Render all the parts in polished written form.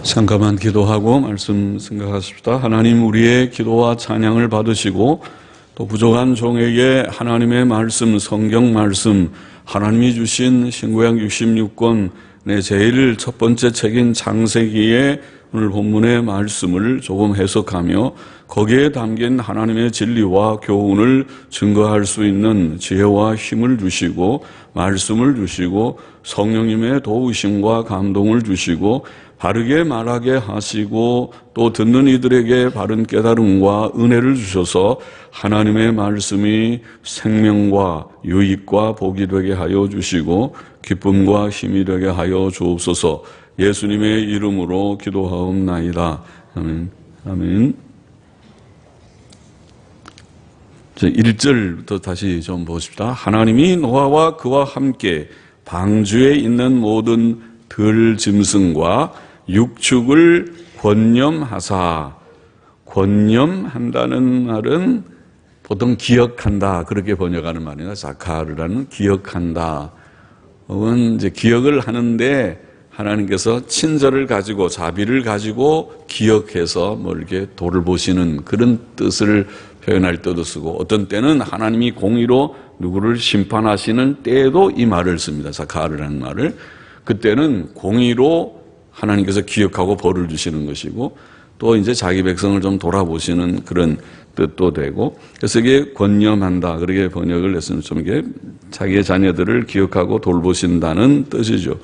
잠깐만 기도하고 말씀 생각하십시다. 하나님, 우리의 기도와 찬양을 받으시고 또 부족한 종에게 하나님의 말씀, 성경 말씀, 하나님이 주신 신구약 66권의 제일 첫 번째 책인 창세기의 오늘 본문의 말씀을 조금 해석하며 거기에 담긴 하나님의 진리와 교훈을 증거할 수 있는 지혜와 힘을 주시고 말씀을 주시고 성령님의 도우심과 감동을 주시고 바르게 말하게 하시고 또 듣는 이들에게 바른 깨달음과 은혜를 주셔서 하나님의 말씀이 생명과 유익과 복이 되게 하여 주시고 기쁨과 힘이 되게 하여 주옵소서. 예수님의 이름으로 기도하옵나이다. 아멘. 아멘. 1절부터 다시 좀 보십시다. 하나님이 노아와 그와 함께 방주에 있는 모든 들 짐승과 육축을 권념하사. 권념한다는 말은 보통 기억한다 그렇게 번역하는 말이나 자카르라는 기억한다. 혹은 이제 기억을 하는데 하나님께서 친절을 가지고 자비를 가지고 기억해서 뭐 이렇게 돌보시는 그런 뜻을 표현할 때도 쓰고 어떤 때는 하나님이 공의로 누구를 심판하시는 때에도 이 말을 씁니다. 자카르라는 말을. 그때는 공의로 하나님께서 기억하고 벌을 주시는 것이고 또 이제 자기 백성을 좀 돌아보시는 그런 뜻도 되고 그래서 이게 권념한다 그렇게 번역을 했으면 좀 이게 자기의 자녀들을 기억하고 돌보신다는 뜻이죠.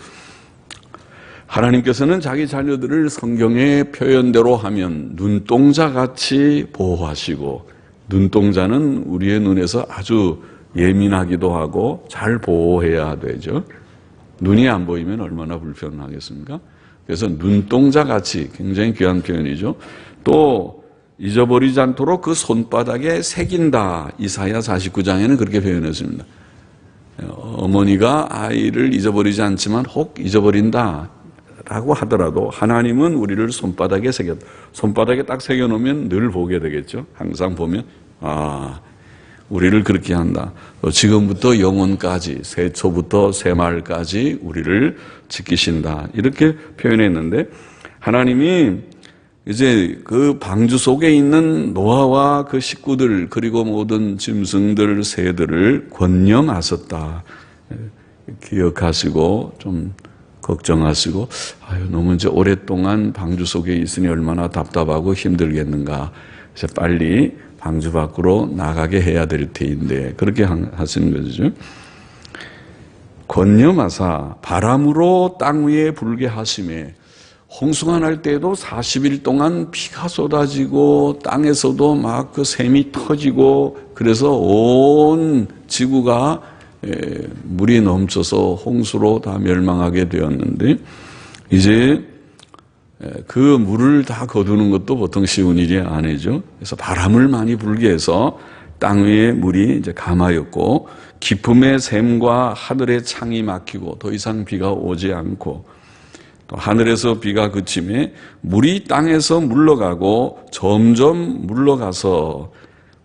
하나님께서는 자기 자녀들을 성경의 표현대로 하면 눈동자같이 보호하시고 눈동자는 우리의 눈에서 아주 예민하기도 하고 잘 보호해야 되죠. 눈이 안 보이면 얼마나 불편하겠습니까? 그래서 눈동자같이 굉장히 귀한 표현이죠. 또 잊어버리지 않도록 그 손바닥에 새긴다. 이사야 49장에는 그렇게 표현했습니다. 어머니가 아이를 잊어버리지 않지만 혹 잊어버린다 라고 하더라도 하나님은 우리를 손바닥에 새겼다. 손바닥에 딱 새겨놓으면 늘 보게 되겠죠. 항상 보면 우리를 그렇게 한다. 지금부터 영원까지 새초부터 새말까지 우리를 지키신다. 이렇게 표현했는데 하나님이 이제 그 방주 속에 있는 노아와 그 식구들 그리고 모든 짐승들 새들을 권념하셨다. 기억하시고 좀 걱정하시고 너무 이제 오랫동안 방주 속에 있으니 얼마나 답답하고 힘들겠는가. 그래서 빨리 방주 밖으로 나가게 해야 될 테인데 그렇게 하시는 거죠. 권념하사 바람으로 땅 위에 불게 하심에 홍수가 날 때에도 40일 동안 비가 쏟아지고 땅에서도 막 그 샘이 터지고 그래서 온 지구가 물이 넘쳐서 홍수로 다 멸망하게 되었는데 이제 그 물을 다 거두는 것도 보통 쉬운 일이 아니죠. 그래서 바람을 많이 불게 해서 땅 위에 물이 이제 감하였고 깊음의 샘과 하늘의 창이 막히고 더 이상 비가 오지 않고 또 하늘에서 비가 그침에 물이 땅에서 물러가고 점점 물러가서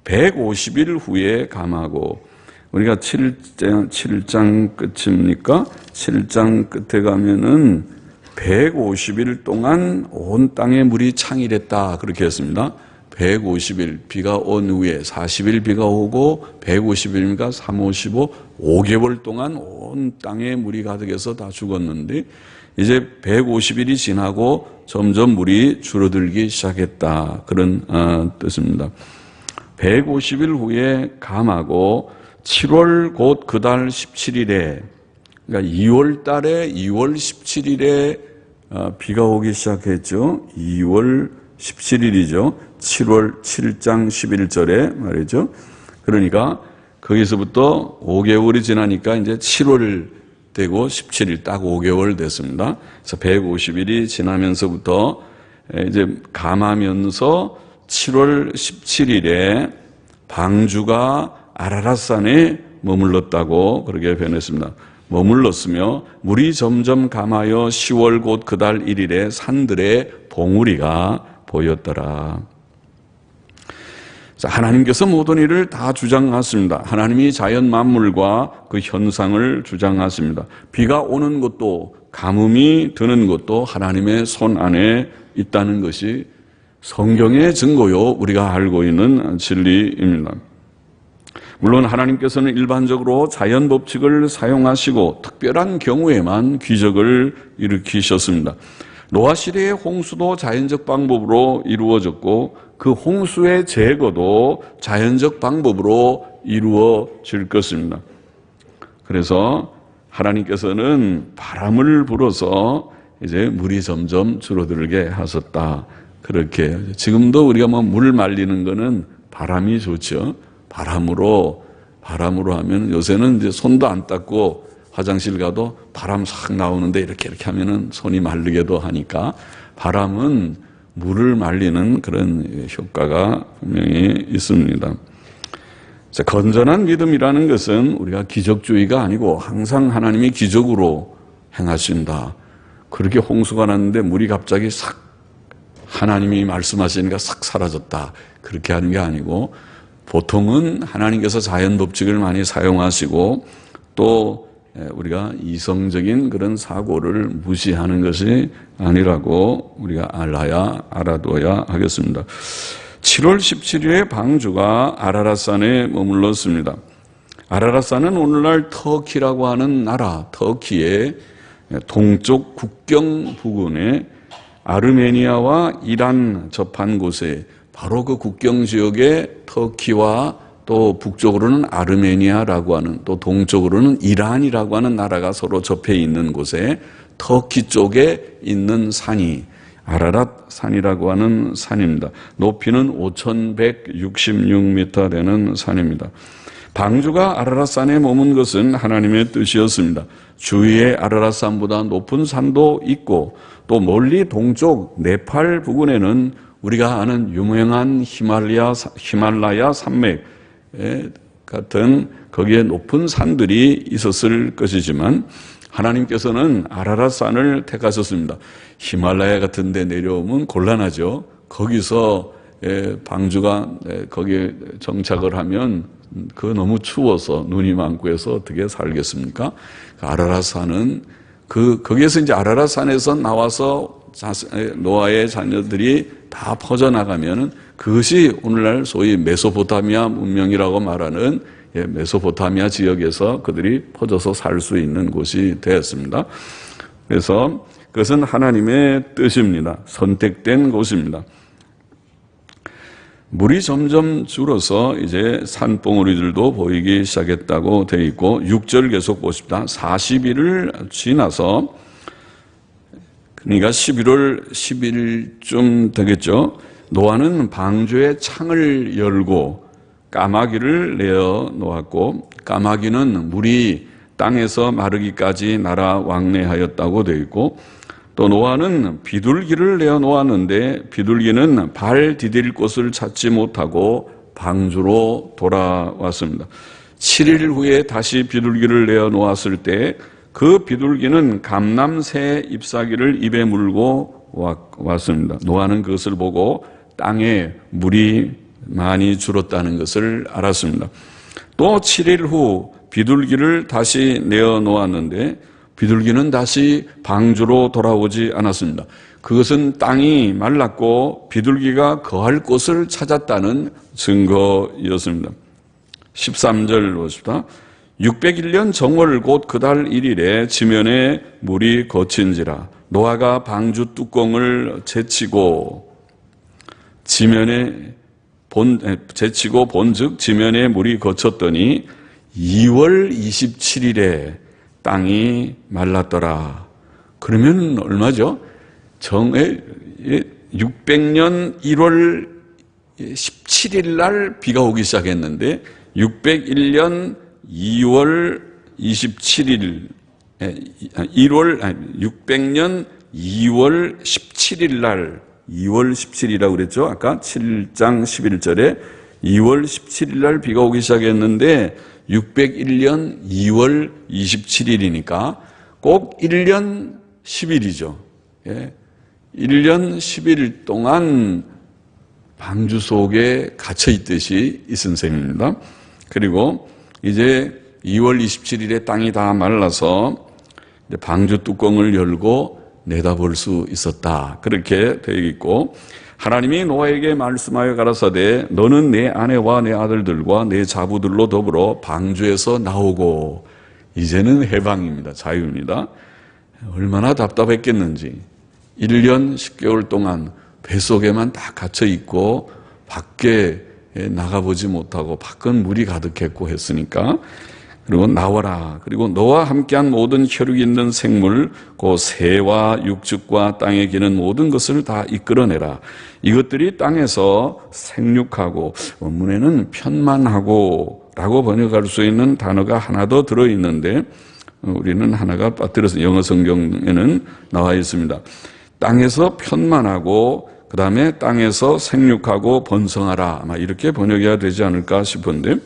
150일 후에 감하고 우리가 7장 끝입니까? 7장 끝에 가면은 150일 동안 온 땅에 물이 창이랬다 그렇게 했습니다. 150일 비가 온 후에 40일 비가 오고 150일이니까 3, 55, 5개월 동안 온 땅에 물이 가득해서 다 죽었는데 이제 150일이 지나고 점점 물이 줄어들기 시작했다 그런 뜻입니다. 150일 후에 감하고 7월 곧 그 달 17일에 그러니까 2월 달에 2월 17일에 비가 오기 시작했죠. 2월 17일이죠. 7월 7장 11절에 말이죠. 그러니까 거기서부터 5개월이 지나니까 이제 7월 되고 17일 딱 5개월 됐습니다. 그래서 150일이 지나면서부터 이제 감하면서 7월 17일에 방주가 아라랏산에 머물렀다고 그렇게 표현했습니다. 머물렀으며 물이 점점 감하여 10월 곧 그 달 1일에 산들의 봉우리가 보였더라. 하나님께서 모든 일을 다 주장하십니다. 하나님이 자연 만물과 그 현상을 주장하십니다. 비가 오는 것도 가뭄이 드는 것도 하나님의 손 안에 있다는 것이 성경의 증거요, 우리가 알고 있는 진리입니다. 물론 하나님께서는 일반적으로 자연 법칙을 사용하시고 특별한 경우에만 기적을 일으키셨습니다. 노아 시대의 홍수도 자연적 방법으로 이루어졌고 그 홍수의 제거도 자연적 방법으로 이루어질 것입니다. 그래서 하나님께서는 바람을 불어서 이제 물이 점점 줄어들게 하셨다. 그렇게 지금도 우리가 뭐 물 말리는 거는 바람이 좋죠. 바람으로 하면 요새는 이제 손도 안 닦고 화장실 가도 바람 싹 나오는데 이렇게 하면은 손이 마르기도 하니까 바람은 물을 말리는 그런 효과가 분명히 있습니다. 자, 건전한 믿음이라는 것은 우리가 기적주의가 아니고 항상 하나님이 기적으로 행하신다. 그렇게 홍수가 났는데 물이 갑자기 싹 하나님이 말씀하시니까 싹 사라졌다. 그렇게 하는 게 아니고 보통은 하나님께서 자연 법칙을 많이 사용하시고 또 우리가 이성적인 그런 사고를 무시하는 것이 아니라고 우리가 알아둬야 하겠습니다. 7월 17일에 방주가 아라랏산에 머물렀습니다. 아라랏산은 오늘날 터키라고 하는 나라, 터키의 동쪽 국경 부근에 아르메니아와 이란 접한 곳에 바로 그 국경 지역에 터키와 또 북쪽으로는 아르메니아라고 하는 또 동쪽으로는 이란이라고 하는 나라가 서로 접해 있는 곳에 터키 쪽에 있는 산이 아라랏 산이라고 하는 산입니다. 높이는 5,166m 되는 산입니다. 방주가 아라랏 산에 머문 것은 하나님의 뜻이었습니다. 주위에 아라랏 산보다 높은 산도 있고 또 멀리 동쪽 네팔 부근에는 우리가 아는 유명한 히말라야 산맥 같은 거기에 높은 산들이 있었을 것이지만 하나님께서는 아라랏 산을 택하셨습니다. 히말라야 같은 데 내려오면 곤란하죠. 거기서 방주가 거기에 정착을 하면 너무 추워서 눈이 많고 해서 어떻게 살겠습니까? 아라랏 산은 거기에서 이제 아라랏 산에서 나와서 노아의 자녀들이 다 퍼져나가면은 그것이 오늘날 소위 메소포타미아 문명이라고 말하는 메소포타미아 지역에서 그들이 퍼져서 살 수 있는 곳이 되었습니다. 그래서 그것은 하나님의 뜻입니다. 선택된 곳입니다. 물이 점점 줄어서 이제 산봉우리들도 보이기 시작했다고 되어 있고 6절 계속 보십시다. 40일을 지나서 그러니까 11월 10일쯤 되겠죠. 노아는 방주의 창을 열고 까마귀를 내어 놓았고 까마귀는 물이 땅에서 마르기까지 날아 왕래하였다고 되어 있고 또 노아는 비둘기를 내어 놓았는데 비둘기는 발 디딜 곳을 찾지 못하고 방주로 돌아왔습니다. 7일 후에 다시 비둘기를 내어 놓았을 때 그 비둘기는 감람새 잎사귀를 입에 물고 왔습니다. 노아는 그것을 보고 땅에 물이 많이 줄었다는 것을 알았습니다. 또 7일 후 비둘기를 다시 내어 놓았는데 비둘기는 다시 방주로 돌아오지 않았습니다. 그것은 땅이 말랐고 비둘기가 거할 곳을 찾았다는 증거였습니다. 13절 보십시다. 601년 정월 곧 그달 1일에 지면에 물이 거친지라 노아가 방주 뚜껑을 제치고 본즉 지면에 물이 거쳤더니 2월 27일에 땅이 말랐더라. 그러면 얼마죠? 600년 1월 17일 날 비가 오기 시작했는데 601년 2월 27일 600년 2월 17일 날 2월 17일이라고 그랬죠. 아까 7장 11절에 2월 17일 날 비가 오기 시작했는데 601년 2월 27일이니까 꼭 1년 10일이죠. 1년 10일 동안 방주 속에 갇혀 있듯이 있은 셈입니다. 그리고 이제 2월 27일에 땅이 다 말라서 이제 방주 뚜껑을 열고 내다볼 수 있었다. 그렇게 되어 있고, 하나님이 노아에게 말씀하여 가라사대 너는 내 아내와 내 아들들과 내 자부들로 더불어 방주에서 나오고, 이제는 해방입니다. 자유입니다. 얼마나 답답했겠는지 1년 10개월 동안 뱃속에만 딱 갇혀 있고 밖에 나가보지 못하고 밖은 물이 가득했고 했으니까, 그리고 나와라. 그리고 너와 함께한 모든 혈육이 있는 생물, 그 새와 육축과 땅에 기는 모든 것을 다 이끌어내라. 이것들이 땅에서 생육하고, 원문에는 편만하고 라고 번역할 수 있는 단어가 하나 더 들어있는데 우리는 하나가 빠뜨려서 영어 성경에는 나와 있습니다. 땅에서 편만하고 그 다음에 땅에서 생육하고 번성하라, 아마 이렇게 번역해야 되지 않을까 싶은데,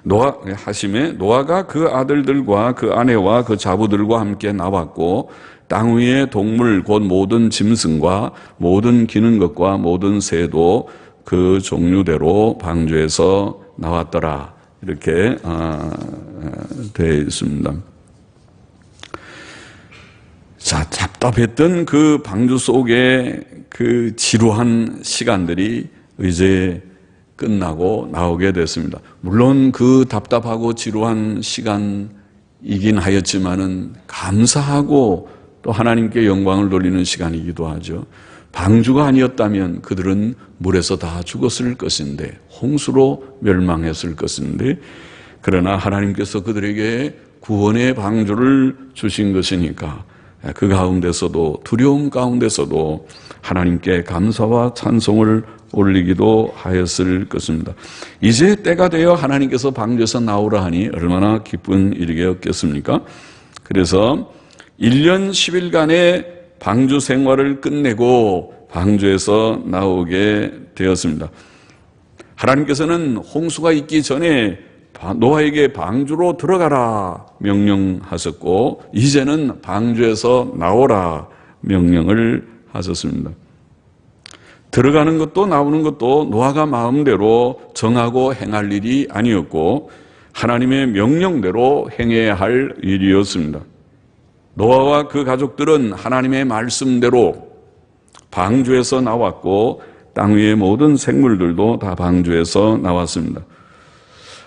노아 하심에 노아가 그 아들들과 그 아내와 그 자부들과 함께 나왔고 땅 위의 동물 곧 모든 짐승과 모든 기는 것과 모든 새도 그 종류대로 방주에서 나왔더라. 이렇게 되어 있습니다. 자, 답답했던 그 방주 속에 그 지루한 시간들이 이제 끝나고 나오게 됐습니다. 물론 그 답답하고 지루한 시간이긴 하였지만은 감사하고 또 하나님께 영광을 돌리는 시간이기도 하죠. 방주가 아니었다면 그들은 물에서 다 죽었을 것인데, 홍수로 멸망했을 것인데, 그러나 하나님께서 그들에게 구원의 방주를 주신 것이니까 그 가운데서도, 두려움 가운데서도 하나님께 감사와 찬송을 올리기도 하였을 것입니다. 이제 때가 되어 하나님께서 방주에서 나오라 하니 얼마나 기쁜 일이겠습니까? 그래서 1년 10일간의 방주 생활을 끝내고 방주에서 나오게 되었습니다. 하나님께서는 홍수가 있기 전에 노아에게 방주로 들어가라 명령하셨고, 이제는 방주에서 나오라 명령을 하셨습니다. 들어가는 것도 나오는 것도 노아가 마음대로 정하고 행할 일이 아니었고 하나님의 명령대로 행해야 할 일이었습니다. 노아와 그 가족들은 하나님의 말씀대로 방주에서 나왔고 땅 위의 모든 생물들도 다 방주에서 나왔습니다.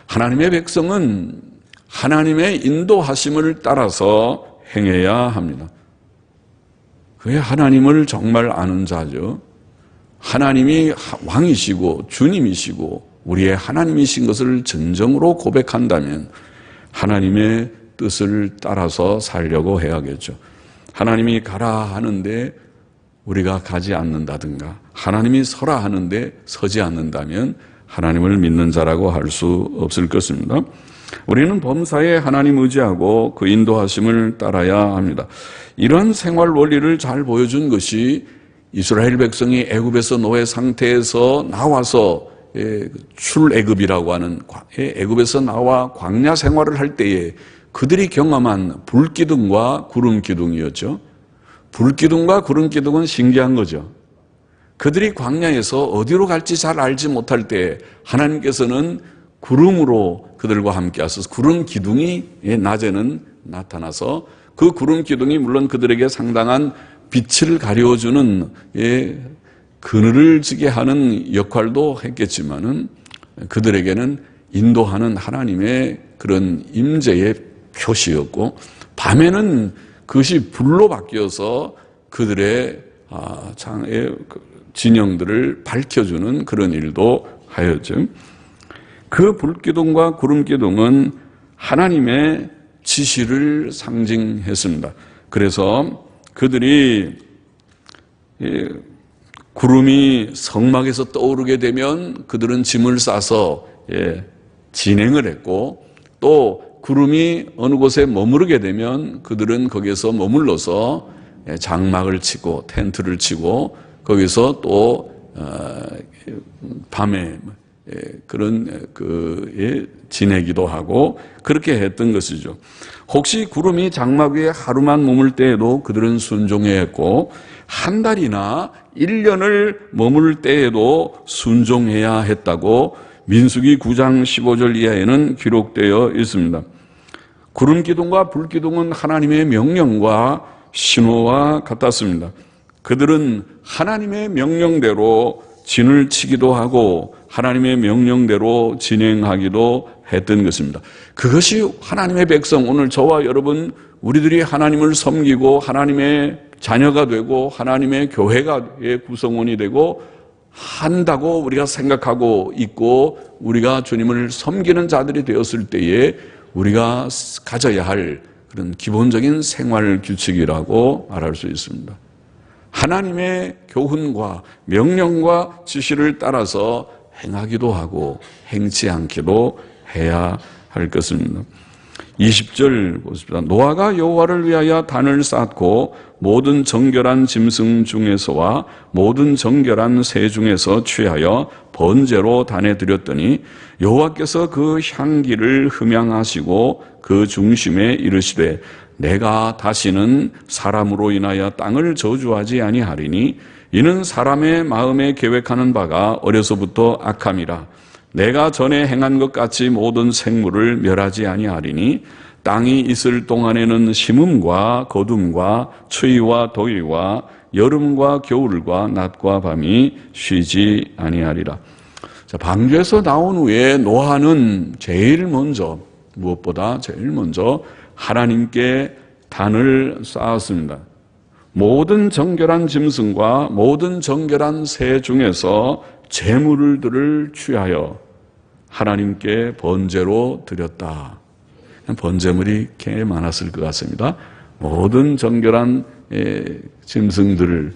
하나님의 백성은 하나님의 인도하심을 따라서 행해야 합니다. 그게 하나님을 정말 아는 자죠. 하나님이 왕이시고 주님이시고 우리의 하나님이신 것을 진정으로 고백한다면 하나님의 뜻을 따라서 살려고 해야겠죠. 하나님이 가라 하는데 우리가 가지 않는다든가, 하나님이 서라 하는데 서지 않는다면 하나님을 믿는 자라고 할 수 없을 것입니다. 우리는 범사에 하나님 의지하고 그 인도하심을 따라야 합니다. 이런 생활 원리를 잘 보여준 것이 이스라엘 백성이 애굽에서 노예 상태에서 나와서 출애굽이라고 하는, 애굽에서 나와 광야 생활을 할 때에 그들이 경험한 불기둥과 구름기둥이었죠. 불기둥과 구름기둥은 신기한 거죠. 그들이 광야에서 어디로 갈지 잘 알지 못할 때 하나님께서는 구름으로 그들과 함께 하셔서 구름기둥이 낮에는 나타나서 그 구름기둥이 물론 그들에게 상당한 빛을 가려주는 그늘을 지게 하는 역할도 했겠지만은 그들에게는 인도하는 하나님의 그런 임재의 표시였고, 밤에는 그것이 불로 바뀌어서 그들의 진영들을 밝혀주는 그런 일도 하였죠. 그 불기둥과 구름기둥은 하나님의 지시를 상징했습니다. 그래서 그들이 구름이 성막에서 떠오르게 되면 그들은 짐을 싸서 진행을 했고, 또 구름이 어느 곳에 머무르게 되면 그들은 거기에서 머물러서 장막을 치고 텐트를 치고 거기서 또 밤에 그런 지내기도 하고 그렇게 했던 것이죠. 혹시 구름이 장막 위에 하루만 머물 때에도 그들은 순종해야 했고, 한 달이나 1년을 머물 때에도 순종해야 했다고 민수기 9장 15절 이하에는 기록되어 있습니다. 구름 기둥과 불 기둥은 하나님의 명령과 신호와 같았습니다. 그들은 하나님의 명령대로 진을 치기도 하고 하나님의 명령대로 진행하기도 했던 것입니다. 그것이 하나님의 백성, 오늘 저와 여러분 우리들이 하나님을 섬기고 하나님의 자녀가 되고 하나님의 교회의 구성원이 되고 한다고 우리가 생각하고 있고 우리가 주님을 섬기는 자들이 되었을 때에 우리가 가져야 할 그런 기본적인 생활 규칙이라고 말할 수 있습니다. 하나님의 교훈과 명령과 지시를 따라서 행하기도 하고 행치 않기도 해야 할 것입니다. 20절 보십시다. 노아가 여호와를 위하여 단을 쌓고 모든 정결한 짐승 중에서와 모든 정결한 새 중에서 취하여 번제로 단에 드렸더니 여호와께서 그 향기를 흠양하시고 그 중심에 이르시되 내가 다시는 사람으로 인하여 땅을 저주하지 아니하리니 이는 사람의 마음에 계획하는 바가 어려서부터 악함이라. 내가 전에 행한 것 같이 모든 생물을 멸하지 아니하리니 땅이 있을 동안에는 심음과 거둠과 추위와 더위와 여름과 겨울과 낮과 밤이 쉬지 아니하리라. 자, 방주에서 나온 후에 노아는 무엇보다 제일 먼저 하나님께 단을 쌓았습니다. 모든 정결한 짐승과 모든 정결한 새 중에서 제물들을 취하여 하나님께 번제로 드렸다. 번제물이 꽤 많았을 것 같습니다. 모든 정결한 짐승들을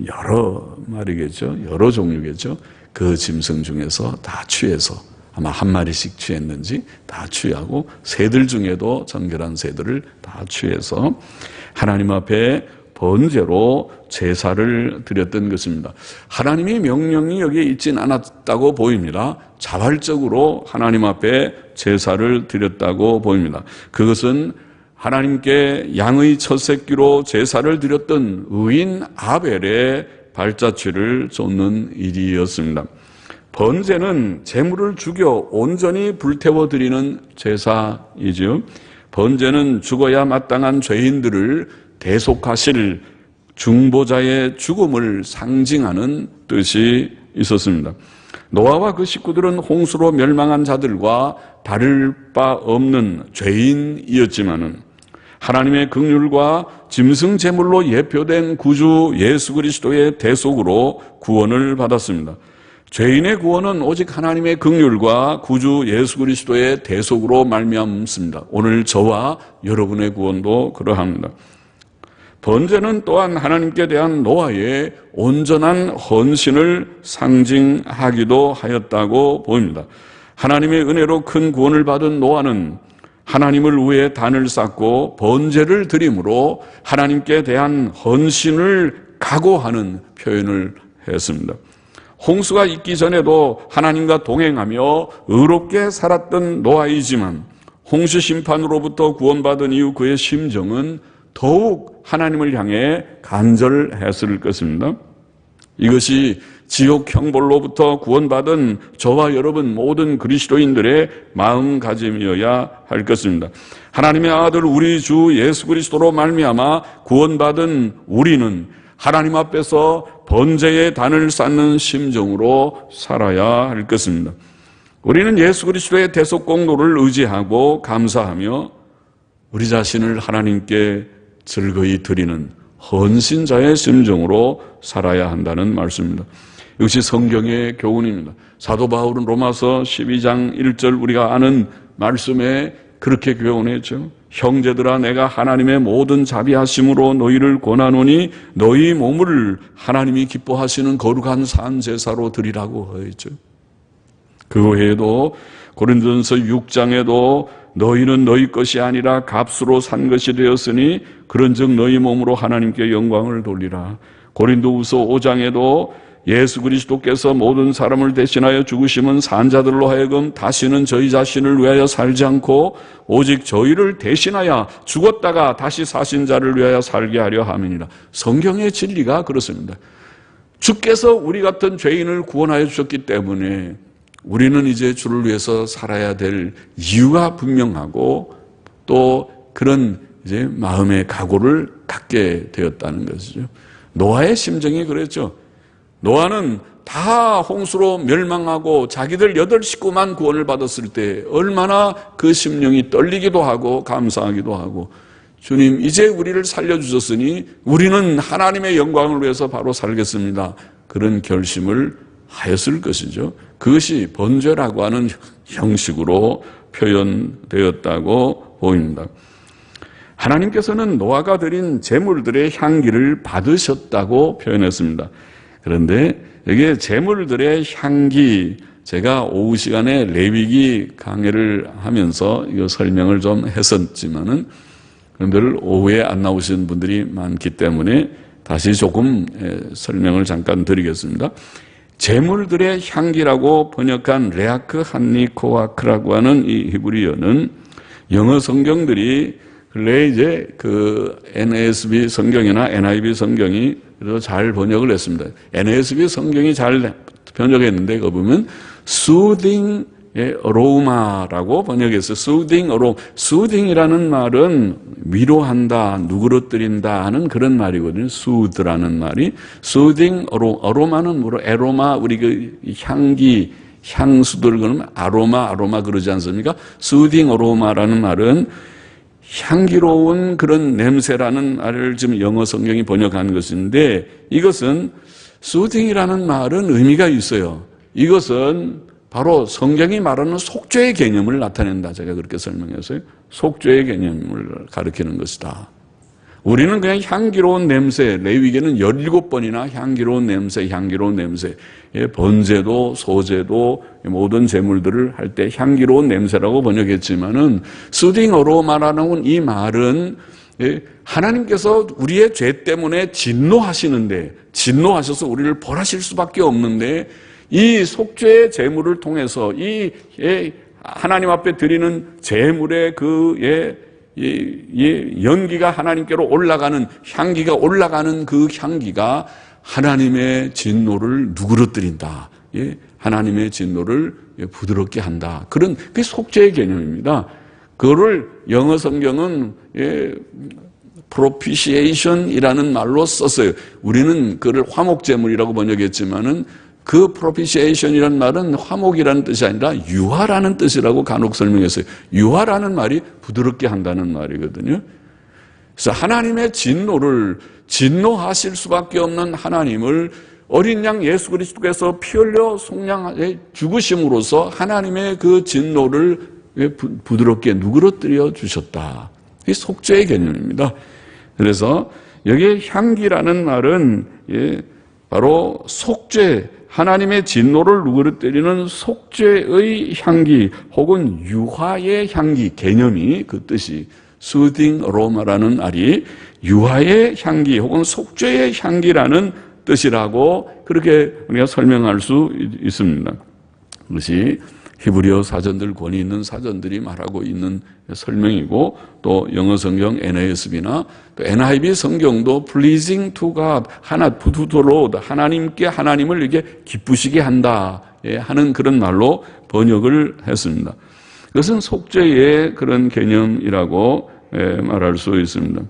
여러 마리겠죠. 여러 종류겠죠. 그 짐승 중에서 다 취해서 아마 한 마리씩 취했는지 다 취하고 새들 중에도 정결한 새들을 다 취해서 하나님 앞에 번제로 제사를 드렸던 것입니다. 하나님의 명령이 여기에 있진 않았다고 보입니다. 자발적으로 하나님 앞에 제사를 드렸다고 보입니다. 그것은 하나님께 양의 첫 새끼로 제사를 드렸던 의인 아벨의 발자취를 쫓는 일이었습니다. 번제는 제물을 죽여 온전히 불태워 드리는 제사이죠. 번제는 죽어야 마땅한 죄인들을 대속하실 중보자의 죽음을 상징하는 뜻이 있었습니다. 노아와 그 식구들은 홍수로 멸망한 자들과 다를 바 없는 죄인이었지만은 하나님의 긍휼과 짐승 제물로 예표된 구주 예수 그리스도의 대속으로 구원을 받았습니다. 죄인의 구원은 오직 하나님의 긍휼과 구주 예수 그리스도의 대속으로 말미암습니다. 오늘 저와 여러분의 구원도 그러합니다. 번제는 또한 하나님께 대한 노아의 온전한 헌신을 상징하기도 하였다고 보입니다. 하나님의 은혜로 큰 구원을 받은 노아는 하나님을 위해 단을 쌓고 번제를 드림으로 하나님께 대한 헌신을 각오하는 표현을 했습니다. 홍수가 있기 전에도 하나님과 동행하며 의롭게 살았던 노아이지만 홍수 심판으로부터 구원받은 이후 그의 심정은 더욱 하나님을 향해 간절했을 것입니다. 이것이 지옥 형벌로부터 구원받은 저와 여러분 모든 그리스도인들의 마음가짐이어야 할 것입니다. 하나님의 아들 우리 주 예수 그리스도로 말미암아 구원받은 우리는 하나님 앞에서 번제의 단을 쌓는 심정으로 살아야 할 것입니다. 우리는 예수 그리스도의 대속 공로를 의지하고 감사하며 우리 자신을 하나님께 즐거이 드리는 헌신자의 심정으로 살아야 한다는 말씀입니다. 역시 성경의 교훈입니다. 사도 바울은 로마서 12장 1절 우리가 아는 말씀에 그렇게 교훈했죠. 형제들아 내가 하나님의 모든 자비하심으로 너희를 권하노니 너희 몸을 하나님이 기뻐하시는 거룩한 산 제사로 드리라고 하였죠. 그 외에도 고린도전서 6장에도 너희는 너희 것이 아니라 값으로 산 것이 되었으니 그런즉 너희 몸으로 하나님께 영광을 돌리라. 고린도후서 5장에도 예수 그리스도께서 모든 사람을 대신하여 죽으심은 산자들로 하여금 다시는 저희 자신을 위하여 살지 않고 오직 저희를 대신하여 죽었다가 다시 사신 자를 위하여 살게 하려 함이니라. 성경의 진리가 그렇습니다. 주께서 우리 같은 죄인을 구원하여 주셨기 때문에 우리는 이제 주를 위해서 살아야 될 이유가 분명하고 또 그런 이제 마음의 각오를 갖게 되었다는 것이죠. 노아의 심정이 그랬죠. 노아는 다 홍수로 멸망하고 자기들 8식구만 구원을 받았을 때 얼마나 그 심령이 떨리기도 하고 감사하기도 하고, 주님 이제 우리를 살려주셨으니 우리는 하나님의 영광을 위해서 바로 살겠습니다, 그런 결심을 하였을 것이죠. 그것이 번제라고 하는 형식으로 표현되었다고 보입니다. 하나님께서는 노아가 드린 제물들의 향기를 받으셨다고 표현했습니다. 그런데 여기에 제물들의 향기, 제가 오후 시간에 레위기 강해를 하면서 이거 설명을 좀 했었지만은 늘 오후에 안 나오신 분들이 많기 때문에 다시 조금 설명을 잠깐 드리겠습니다. 제물들의 향기라고 번역한 레아크 한니코아크라고 하는 이 히브리어는 영어 성경들이 근래 이제 그 NASB 성경이나 NIV 성경이 그래서 잘 번역을 했습니다. NASB 성경이 잘 번역했는데 그 보면 soothing aroma라고 번역했어요. soothing aroma. soothing이라는 말은 위로한다, 누그러뜨린다 하는 그런 말이거든요. soothe라는 말이. soothing aroma는 뭐로? aroma, 우리 그 향기, 향수들 그러면 아로마 그러지 않습니까? soothing aroma라는 말은 향기로운 그런 냄새라는 말을 지금 영어 성경이 번역한 것인데, 이것은 soothing이라는 말은 의미가 있어요. 이것은 바로 성경이 말하는 속죄의 개념을 나타낸다. 제가 그렇게 설명했어요. 속죄의 개념을 가리키는 것이다. 우리는 그냥 향기로운 냄새, 레위기는 17번이나 향기로운 냄새, 번제도, 소제도, 모든 제물들을 할 때 향기로운 냄새라고 번역했지만은, soothing aroma라는 이 말은 하나님께서 우리의 죄 때문에 진노하셔서 우리를 벌하실 수밖에 없는데, 이 속죄의 제물을 통해서 이 하나님 앞에 드리는 제물의 연기가 하나님께로 올라가는, 향기가 올라가는 그 향기가 하나님의 진노를 누그러뜨린다. 하나님의 진노를 부드럽게 한다. 그런 그게 속죄의 개념입니다. 그거를 영어 성경은 propitiation이라는 말로 썼어요. 우리는 그걸 화목제물이라고 번역했지만은 그 propitiation이라는 말은 화목이라는 뜻이 아니라 유화라는 뜻이라고 간혹 설명했어요. 유화라는 말이 부드럽게 한다는 말이거든요. 그래서 하나님의 진노하실 수밖에 없는 하나님을 어린 양 예수 그리스도께서 피 흘려 속량해 죽으심으로써 하나님의 그 진노를 부드럽게 누그러뜨려 주셨다. 이 속죄의 개념입니다. 그래서 여기에 향기라는 말은 바로 속죄, 하나님의 진노를 누그러뜨리는 속죄의 향기 혹은 유화의 향기, 개념이 그 뜻이 soothing aroma라는 말이 유화의 향기 혹은 속죄의 향기라는 뜻이라고 그렇게 우리가 설명할 수 있습니다. 그것이 히브리어 사전들, 권위 있는 사전들이 말하고 있는 설명이고, 또 영어 성경 NASB나 또 NIV 성경도 pleasing to God, to the Lord, 하나님께 하나님을 이렇게 기쁘시게 한다 하는 그런 말로 번역을 했습니다. 그것은 속죄의 그런 개념이라고 말할 수 있습니다.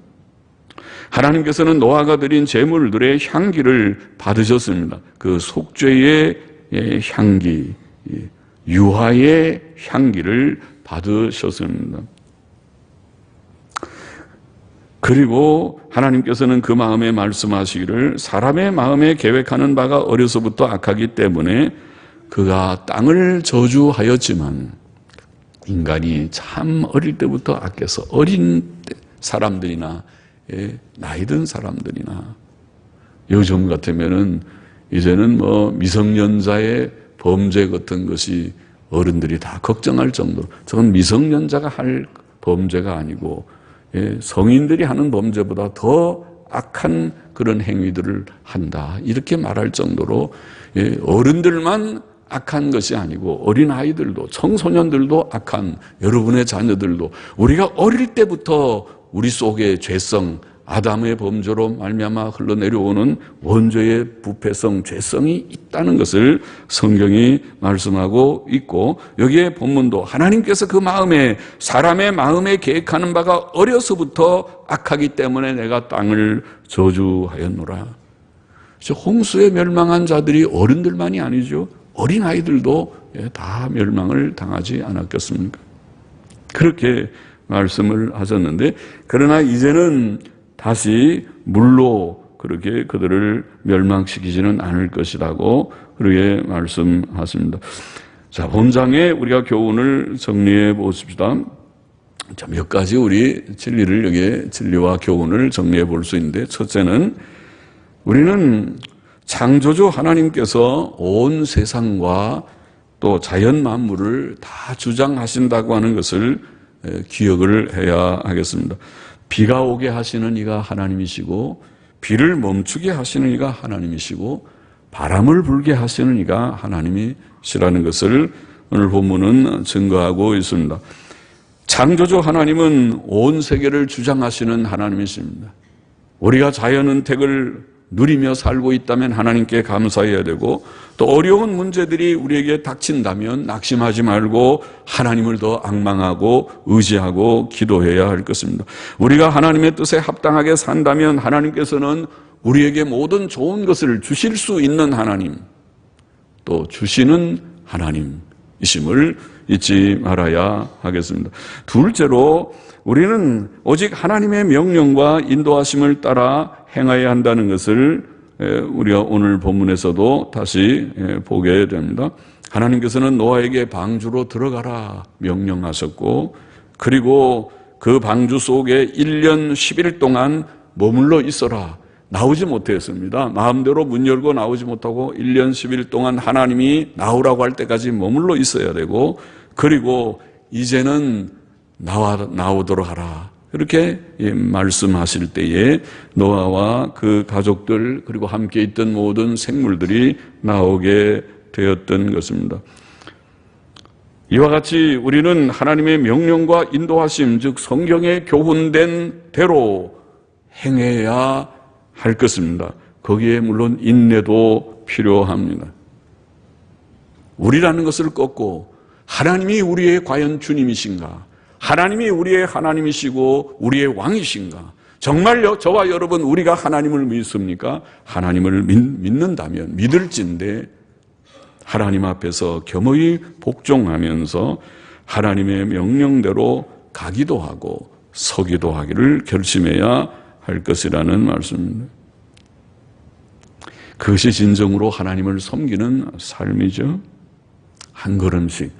하나님께서는 노아가 드린 제물들의 향기를 받으셨습니다. 그 속죄의 향기, 유화의 향기를 받으셨습니다. 그리고 하나님께서는 그 마음에 말씀하시기를, 사람의 마음에 계획하는 바가 어려서부터 악하기 때문에 그가 땅을 저주하였지만, 인간이 참 어릴 때부터 악해서 어린 사람들이나 나이 든 사람들이나, 요즘 같으면은 이제는 미성년자의 범죄 같은 것이 어른들이 다 걱정할 정도로, 저건 미성년자가 할 범죄가 아니고 성인들이 하는 범죄보다 더 악한 그런 행위들을 한다, 이렇게 말할 정도로 어른들만 악한 것이 아니고 어린아이들도, 청소년들도 악한, 여러분의 자녀들도 우리가 어릴 때부터 우리 속에 죄성, 아담의 범죄로 말미암아 흘러내려오는 원죄의 부패성, 죄성이 있다는 것을 성경이 말씀하고 있고, 여기에 본문도 하나님께서 그 마음에, 사람의 마음에 계획하는 바가 어려서부터 악하기 때문에 내가 땅을 저주하였노라. 홍수에 멸망한 자들이 어른들만이 아니죠. 어린아이들도 다 멸망을 당하지 않았겠습니까? 그렇게 말씀을 하셨는데, 그러나 이제는 다시 물로 그렇게 그들을 멸망시키지는 않을 것이라고 그렇게 말씀하십니다. 자, 본장에 우리가 교훈을 정리해 보십시다. 자, 몇 가지 우리 진리를, 여기에 진리와 교훈을 정리해 볼 수 있는데, 첫째는 우리는 창조주 하나님께서 온 세상과 또 자연 만물을 다 주장하신다고 하는 것을 기억을 해야 하겠습니다. 비가 오게 하시는 이가 하나님이시고, 비를 멈추게 하시는 이가 하나님이시고, 바람을 불게 하시는 이가 하나님이시라는 것을 오늘 본문은 증거하고 있습니다. 창조주 하나님은 온 세계를 주장하시는 하나님이십니다. 우리가 자연은택을 누리며 살고 있다면 하나님께 감사해야 되고, 또 어려운 문제들이 우리에게 닥친다면 낙심하지 말고 하나님을 더 앙망하고 의지하고 기도해야 할 것입니다. 우리가 하나님의 뜻에 합당하게 산다면 하나님께서는 우리에게 모든 좋은 것을 주실 수 있는 하나님, 또 주시는 하나님이심을 잊지 말아야 하겠습니다. 둘째로 우리는 오직 하나님의 명령과 인도하심을 따라 행해야 한다는 것을 우리가 오늘 본문에서도 다시 보게 됩니다. 하나님께서는 노아에게 방주로 들어가라 명령하셨고, 그리고 그 방주 속에 1년 10일 동안 머물러 있어라. 나오지 못했습니다. 마음대로 문 열고 나오지 못하고 1년 10일 동안 하나님이 나오라고 할 때까지 머물러 있어야 되고, 그리고 이제는 나오도록 하라. 이렇게 말씀하실 때에 노아와 그 가족들, 그리고 함께 있던 모든 생물들이 나오게 되었던 것입니다. 이와 같이 우리는 하나님의 명령과 인도하심, 즉 성경에 교훈된 대로 행해야 할 것입니다. 거기에 물론 인내도 필요합니다. 우리라는 것을 꺾고 하나님이 우리의 과연 주님이신가? 하나님이 우리의 하나님이시고 우리의 왕이신가? 정말 저와 여러분, 우리가 하나님을 믿습니까? 하나님을 믿는다면 믿을진데 하나님 앞에서 겸허히 복종하면서 하나님의 명령대로 가기도 하고 서기도 하기를 결심해야 할 것이라는 말씀입니다. 그것이 진정으로 하나님을 섬기는 삶이죠. 한 걸음씩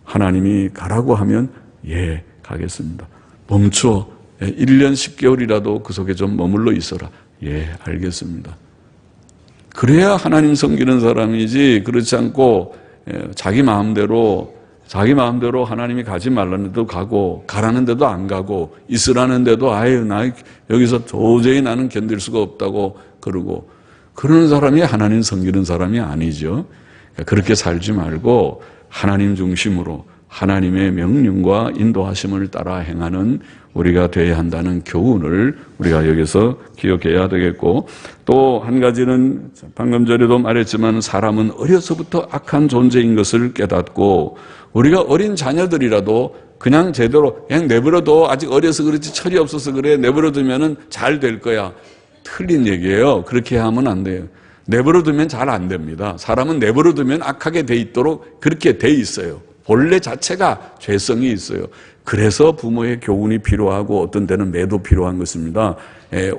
하나님이 가라고 하면 예, 가겠습니다. 멈춰. 1년 10개월이라도 그 속에 좀 머물러 있어라. 예, 알겠습니다. 그래야 하나님 섬기는 사람이지, 그렇지 않고 자기 마음대로 하나님이 가지 말라는 데도 가고, 가라는 데도 안 가고, 있으라는 데도 아유, 나 여기서 도저히 나는 견딜 수가 없다고 그러고, 그러는 사람이 하나님 섬기는 사람이 아니죠. 그렇게 살지 말고 하나님 중심으로 하나님의 명령과 인도하심을 따라 행하는 우리가 되어야 한다는 교훈을 우리가 여기서 기억해야 되겠고, 또 한 가지는 방금 전에도 말했지만 사람은 어려서부터 악한 존재인 것을 깨닫고, 우리가 어린 자녀들이라도 그냥 제대로 그냥 내버려둬, 아직 어려서 그렇지 철이 없어서 그래, 내버려두면 잘 될 거야. 틀린 얘기예요. 그렇게 하면 안 돼요. 내버려두면 잘 안 됩니다. 사람은 내버려두면 악하게 돼 있도록 그렇게 돼 있어요. 본래 자체가 죄성이 있어요. 그래서 부모의 교훈이 필요하고 어떤 때는 매도 필요한 것입니다.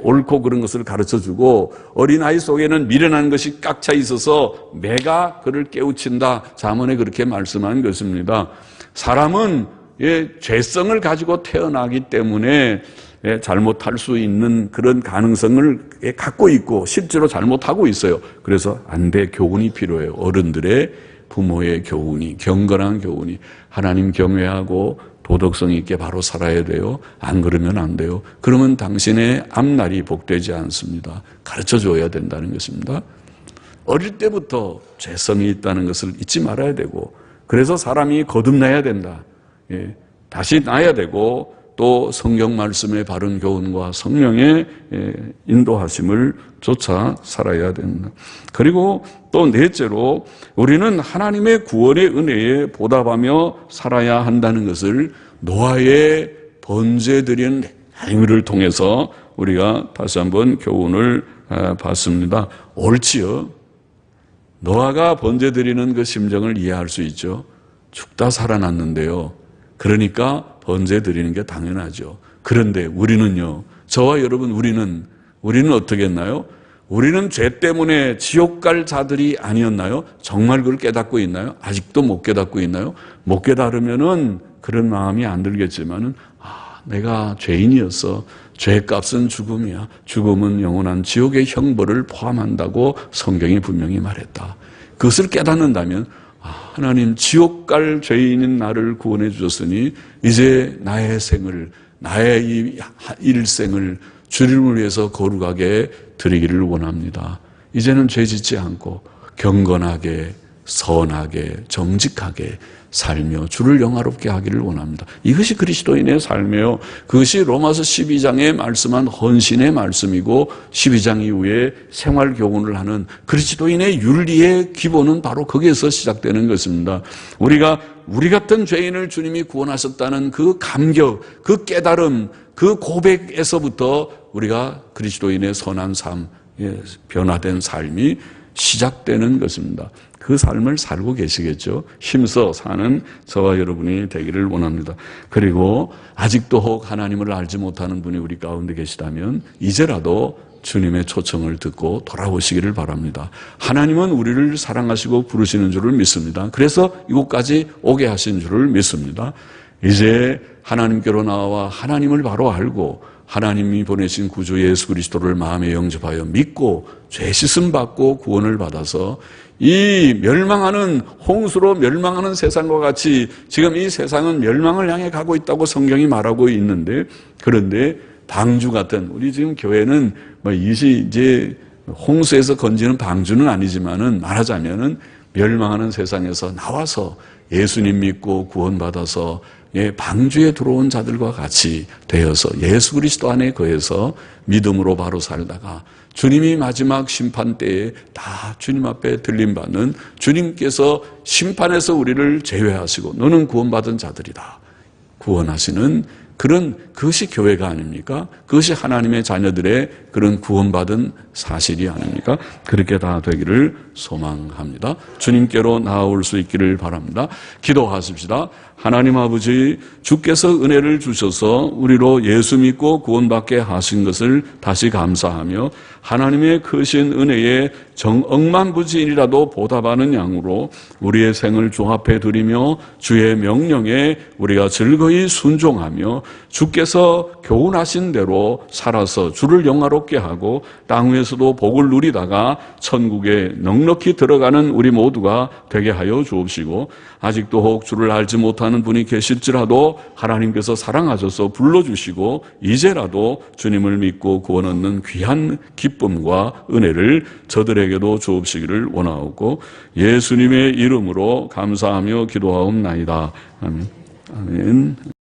옳고 그런 것을 가르쳐주고, 어린아이 속에는 미련한 것이 꽉 차 있어서 매가 그를 깨우친다. 잠언에 그렇게 말씀한 것입니다. 사람은 죄성을 가지고 태어나기 때문에 잘못할 수 있는 그런 가능성을 갖고 있고 실제로 잘못하고 있어요. 그래서 안돼 교훈이 필요해요. 어른들의, 부모의 교훈이, 경건한 교훈이. 하나님 경외하고 도덕성 있게 바로 살아야 돼요. 안 그러면 안 돼요. 그러면 당신의 앞날이 복되지 않습니다. 가르쳐줘야 된다는 것입니다. 어릴 때부터 죄성이 있다는 것을 잊지 말아야 되고, 그래서 사람이 거듭나야 된다. 다시 나야 되고, 또 성경 말씀의 바른 교훈과 성령의 인도하심을 쫓아 살아야 된다. 그리고 또 넷째로 우리는 하나님의 구원의 은혜에 보답하며 살아야 한다는 것을 노아의 번제드리는 행위를 통해서 우리가 다시 한번 교훈을 받습니다. 옳지요. 노아가 번제드리는 그 심정을 이해할 수 있죠. 죽다 살아났는데요. 그러니까 번제드리는 게 당연하죠. 그런데 우리는요, 저와 여러분 우리는 어떻게 했나요? 우리는 죄 때문에 지옥 갈 자들이 아니었나요? 정말 그걸 깨닫고 있나요? 아직도 못 깨닫고 있나요? 못 깨달으면은 그런 마음이 안 들겠지만은, 내가 죄인이었어. 죄값은 죽음이야. 죽음은 영원한 지옥의 형벌을 포함한다고 성경이 분명히 말했다. 그것을 깨닫는다면, 하나님 지옥 갈 죄인인 나를 구원해 주셨으니 이제 나의 생을, 나의 이 일생을 주님을 위해서 거룩하게 드리기를 원합니다. 이제는 죄 짓지 않고 경건하게, 선하게, 정직하게 살며 주를 영화롭게 하기를 원합니다. 이것이 그리스도인의 삶이에요. 그것이 로마서 12장에 말씀한 헌신의 말씀이고 12장 이후에 생활 교훈을 하는 그리스도인의 윤리의 기본은 바로 거기에서 시작되는 것입니다. 우리가 우리 같은 죄인을 주님이 구원하셨다는 그 감격, 그 깨달음, 그 고백에서부터 우리가 그리스도인의 선한 삶, 변화된 삶이 시작되는 것입니다. 그 삶을 살고 계시겠죠. 힘써 사는 저와 여러분이 되기를 원합니다. 그리고 아직도 혹 하나님을 알지 못하는 분이 우리 가운데 계시다면 이제라도 주님의 초청을 듣고 돌아오시기를 바랍니다. 하나님은 우리를 사랑하시고 부르시는 줄을 믿습니다. 그래서 이곳까지 오게 하신 줄을 믿습니다. 이제 하나님께로 나와 하나님을 바로 알고 하나님이 보내신 구주 예수 그리스도를 마음에 영접하여 믿고 죄 씻음 받고 구원을 받아서 이 멸망하는 홍수로 멸망하는 세상과 같이 지금 이 세상은 멸망을 향해 가고 있다고 성경이 말하고 있는데, 그런데 방주 같은, 우리 지금 교회는 이제 홍수에서 건지는 방주는 아니지만은 말하자면은 멸망하는 세상에서 나와서 예수님 믿고 구원받아서 방주에 들어온 자들과 같이 되어서 예수 그리스도 안에 거해서 믿음으로 바로 살다가 주님이 마지막 심판 때에 다 주님 앞에 들림받는, 주님께서 심판에서 우리를 제외하시고 너는 구원받은 자들이다 구원하시는 그것이 교회가 아닙니까? 그것이 하나님의 자녀들의 그런 구원받은 사실이 아닙니까? 그렇게 다 되기를 소망합니다. 주님께로 나아올 수 있기를 바랍니다. 기도하십시다. 하나님 아버지, 주께서 은혜를 주셔서 우리로 예수 믿고 구원받게 하신 것을 다시 감사하며 하나님의 크신 은혜에 억만부지인이라도 보답하는 양으로 우리의 생을 주 앞에 드리며 주의 명령에 우리가 즐거이 순종하며 주께서 교훈하신 대로 살아서 주를 영화롭게 하고 땅 위에서도 복을 누리다가 천국에 넉넉히 들어가는 우리 모두가 되게 하여 주옵시고, 아직도 혹 주를 알지 못하는 분이 계실지라도 하나님께서 사랑하셔서 불러주시고 이제라도 주님을 믿고 구원 얻는 귀한 기쁨과 은혜를 저들에게도 주옵시기를 원하옵고 예수님의 이름으로 감사하며 기도하옵나이다. 아멘. 아멘.